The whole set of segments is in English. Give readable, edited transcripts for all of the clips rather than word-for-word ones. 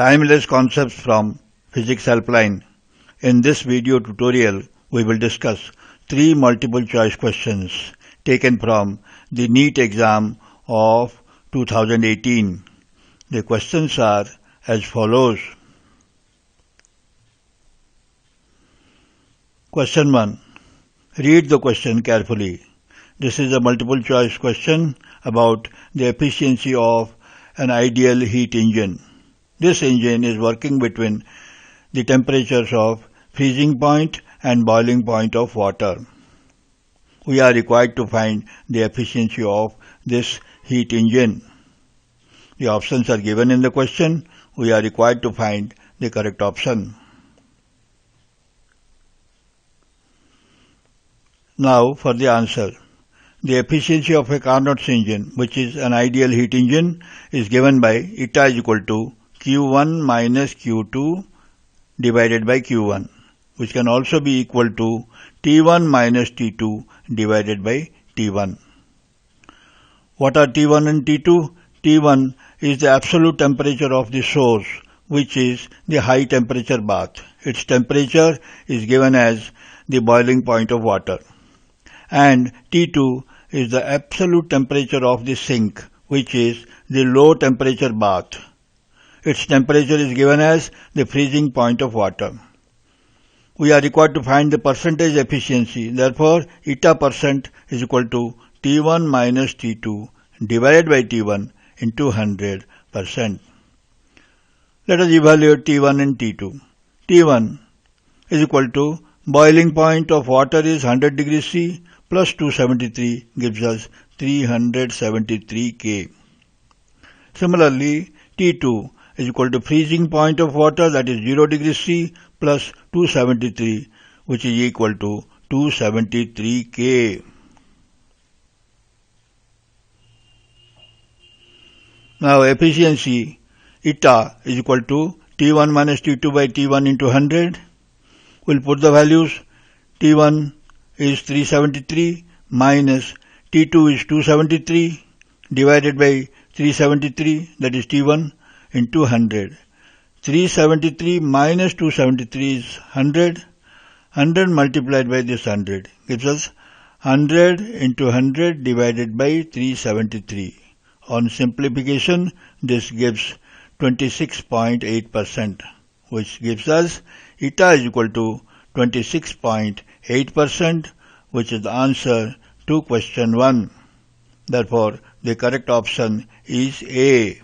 Timeless concepts from Physics Helpline. In this video tutorial, we will discuss 3 multiple choice questions taken from the NEET exam of 2018. The questions are as follows. Question 1. Read the question carefully. This is a multiple choice question about the efficiency of an ideal heat engine. This engine is working between the temperatures of freezing point and boiling point of water. We are required to find the efficiency of this heat engine. The options are given in the question. We are required to find the correct option. Now for the answer. The efficiency of a Carnot's engine, which is an ideal heat engine, is given by eta is equal to Q1 minus Q2 divided by Q1, which can also be equal to T1 minus T2 divided by T1. What are T1 and T2? T1 is the absolute temperature of the source, which is the high temperature bath. Its temperature is given as the boiling point of water. And T2 is the absolute temperature of the sink, which is the low temperature bath. Its temperature is given as the freezing point of water. We are required to find the percentage efficiency. Therefore, eta percent is equal to T1 minus T2 divided by T1 into 100%. Let us evaluate T1 and T2. T1 is equal to boiling point of water is 100 degrees C plus 273 gives us 373 K. Similarly, T2 is equal to freezing point of water, that is 0 degrees C plus 273, which is equal to 273 K. Now efficiency eta is equal to T1 minus T2 by T1 into 100. We'll put the values. T1 is 373 minus T2 is 273 divided by 373, that is T1, into 100. 373 minus 273 is 100. 100 multiplied by this 100 gives us 100 into 100 divided by 373. On simplification, this gives 26.8%, which gives us eta is equal to 26.8%, which is the answer to question 1. Therefore, the correct option is A.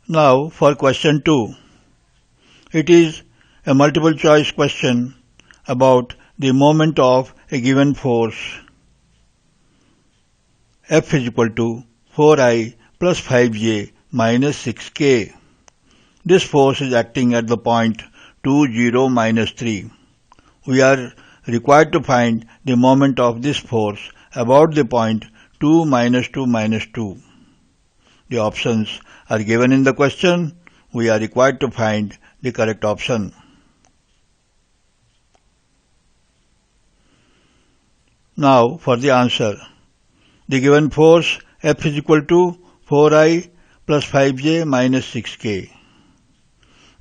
Now for question 2. It is a multiple choice question about the moment of a given force. F is equal to 4I plus 5J minus 6K. This force is acting at the point 2, 0, minus 3. We are required to find the moment of this force about the point 2, minus 2, minus 2. The options are given in the question. We are required to find the correct option. Now for the answer. The given force F is equal to 4I plus 5J minus 6K.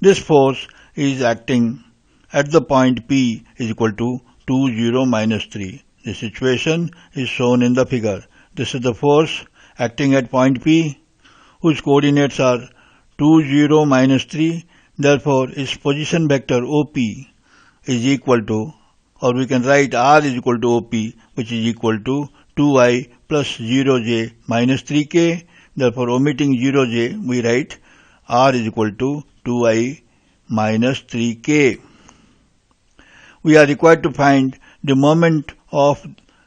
This force is acting at the point P is equal to 2, 0, minus 3. The situation is shown in the figure. This is the force acting at point P, whose coordinates are 2, 0, minus 3. Therefore, its position vector OP is equal to, or we can write R is equal to OP, which is equal to 2I plus 0J minus 3K. Therefore, omitting 0J, we write R is equal to 2I minus 3K. We are required to find the moment of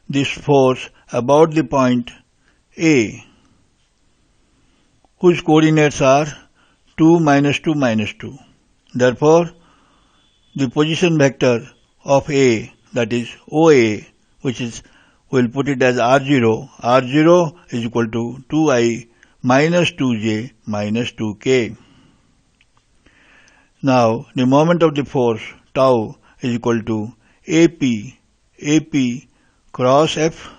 this force about the point A, whose coordinates are 2, minus 2, minus 2. Therefore, the position vector of A, that is OA, which is, we'll put it as R0. R0 is equal to 2I minus 2J minus 2K. Now, the moment of the force, tau, is equal to AP cross F,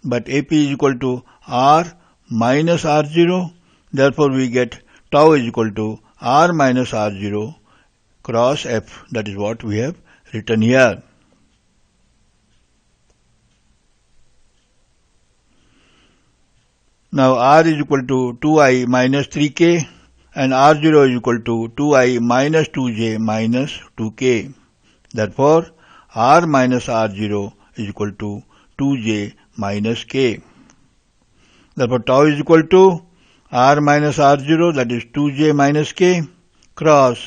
but AP is equal to R minus R0. Therefore, we get tau is equal to R minus R0 cross F. That is what we have written here. Now, R is equal to 2I minus 3K and R0 is equal to 2I minus 2J minus 2K. Therefore, R minus R0 is equal to 2J minus K. Therefore, tau is equal to R minus R0, that is 2J minus K, cross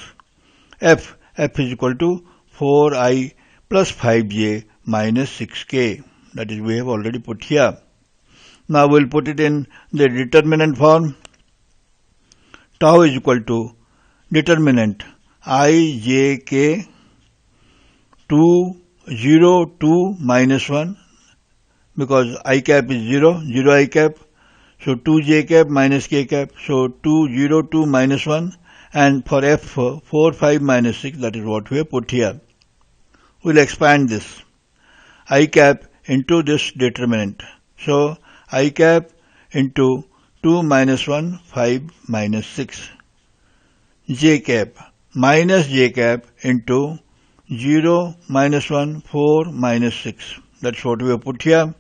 F. F is equal to 4I plus 5J minus 6K. That is, we have already put here. Now, we will put it in the determinant form. Tau is equal to determinant I, J, K, 2, 0, 2, minus 1, because I cap is 0, 0 I cap. So, 2J cap minus K cap. So, 2, 0, 2, minus 1. And for F, 4, 5, minus 6, that is what we have put here. We will expand this. I cap into this determinant. So, I cap into 2 minus 1, 5 minus 6. J cap minus J cap into 0 minus 1, 4 minus 6. That's what we have put here.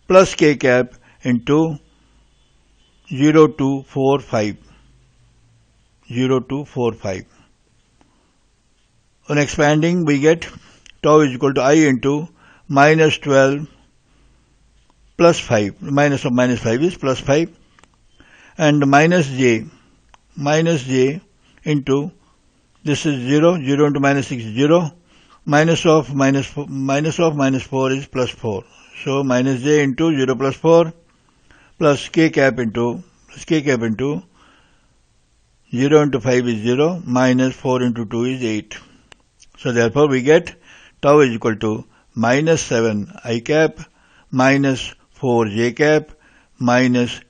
Plus K cap into 0, 2, 4, 5. 0, 2, 4, 5. On expanding, we get tau is equal to I into minus 12 plus 5. Minus of minus 5 is plus 5. And minus J into, this is 0, 0 into minus 6 is 0. Minus of minus 4 is plus 4. So, minus J into 0 plus 4 plus K cap into 0 into 5 is 0, minus 4 into 2 is 8. So, therefore, we get tau is equal to minus 7 I cap minus 4 J cap minus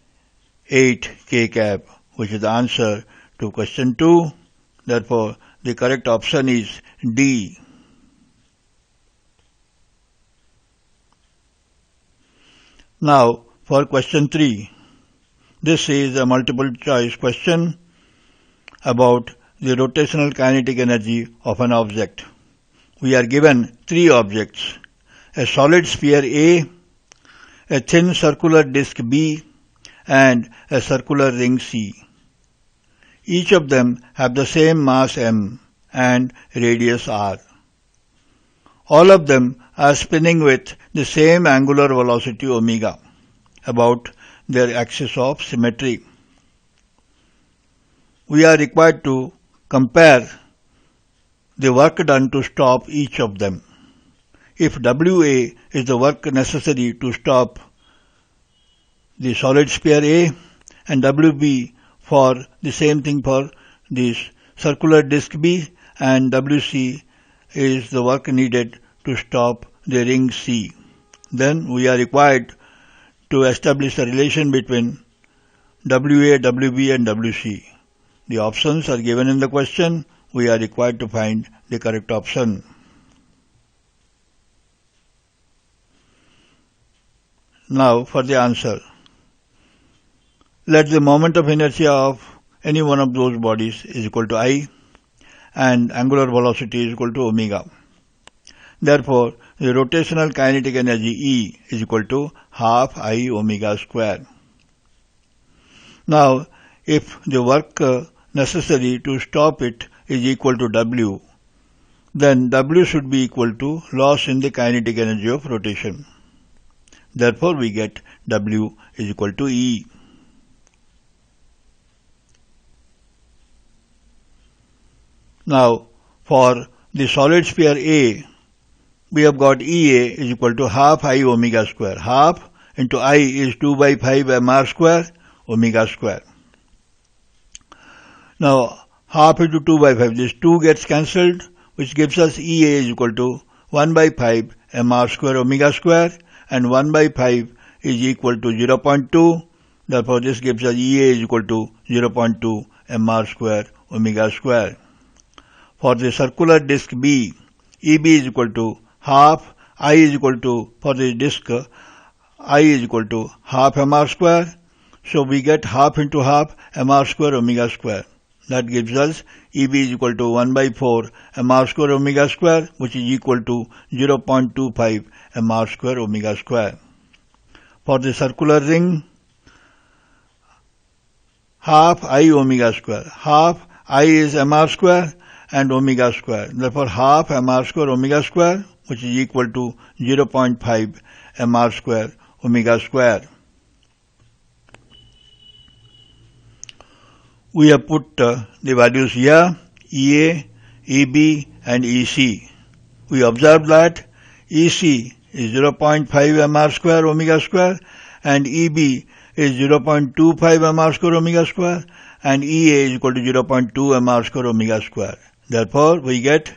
8 K cap, which is the answer to question 2. Therefore, the correct option is D. Now, for question 3, this is a multiple choice question about the rotational kinetic energy of an object. We are given 3 objects: a solid sphere A, a thin circular disk B, and a circular ring C. Each of them have the same mass m and radius r. All of them are spinning with the same angular velocity omega about their axis of symmetry. We are required to compare the work done to stop each of them. If WA is the work necessary to stop the solid sphere A and WB for the same thing for this circular disk B, and WC is the work needed to stop the ring C, then we are required to establish a relation between WA, WB and WC. The options are given in the question. We are required to find the correct option. Now for the answer. Let the moment of inertia of any one of those bodies is equal to I and angular velocity is equal to omega. Therefore, the rotational kinetic energy E is equal to half I omega square. Now, if the work necessary to stop it is equal to W, then W should be equal to loss in the kinetic energy of rotation. Therefore, we get W is equal to E. Now, for the solid sphere A, we have got EA is equal to half I omega square. Half into I is 2 by 5 mr square omega square. Now, half into 2 by 5, this 2 gets cancelled, which gives us EA is equal to 1 by 5 mr square omega square, and 1 by 5 is equal to 0.2. Therefore, this gives us EA is equal to 0.2 mr square omega square. For the circular disk B, EB is equal to half I is equal to, for the disk I is equal to half mr square. So we get half into half mr square omega square. That gives us EB is equal to 1 by 4 mr square omega square, which is equal to 0.25 mr square omega square. For the circular ring, half I omega square. Half I is mr square and omega square. Therefore, half mr square omega square, which is equal to 0.5 mr square omega square. We have put the values here, EA, EB and EC. We observe that EC is 0.5 mr square omega square and EB is 0.25 mr square omega square and EA is equal to 0.2 mr square omega square. Therefore, we get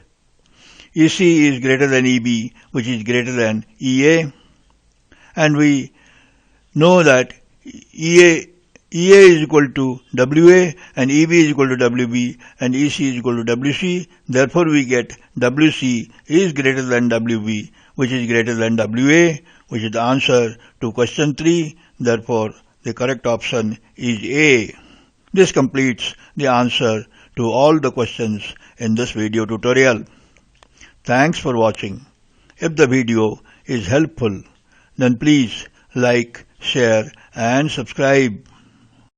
EC is greater than EB, which is greater than EA, and we know that EA is equal to WA and EB is equal to WB and EC is equal to WC. Therefore, we get WC is greater than WB, which is greater than WA, which is the answer to question 3. Therefore, the correct option is A. This completes the answer to all the questions in this video tutorial. Thanks for watching. If the video is helpful, then please like, share and subscribe.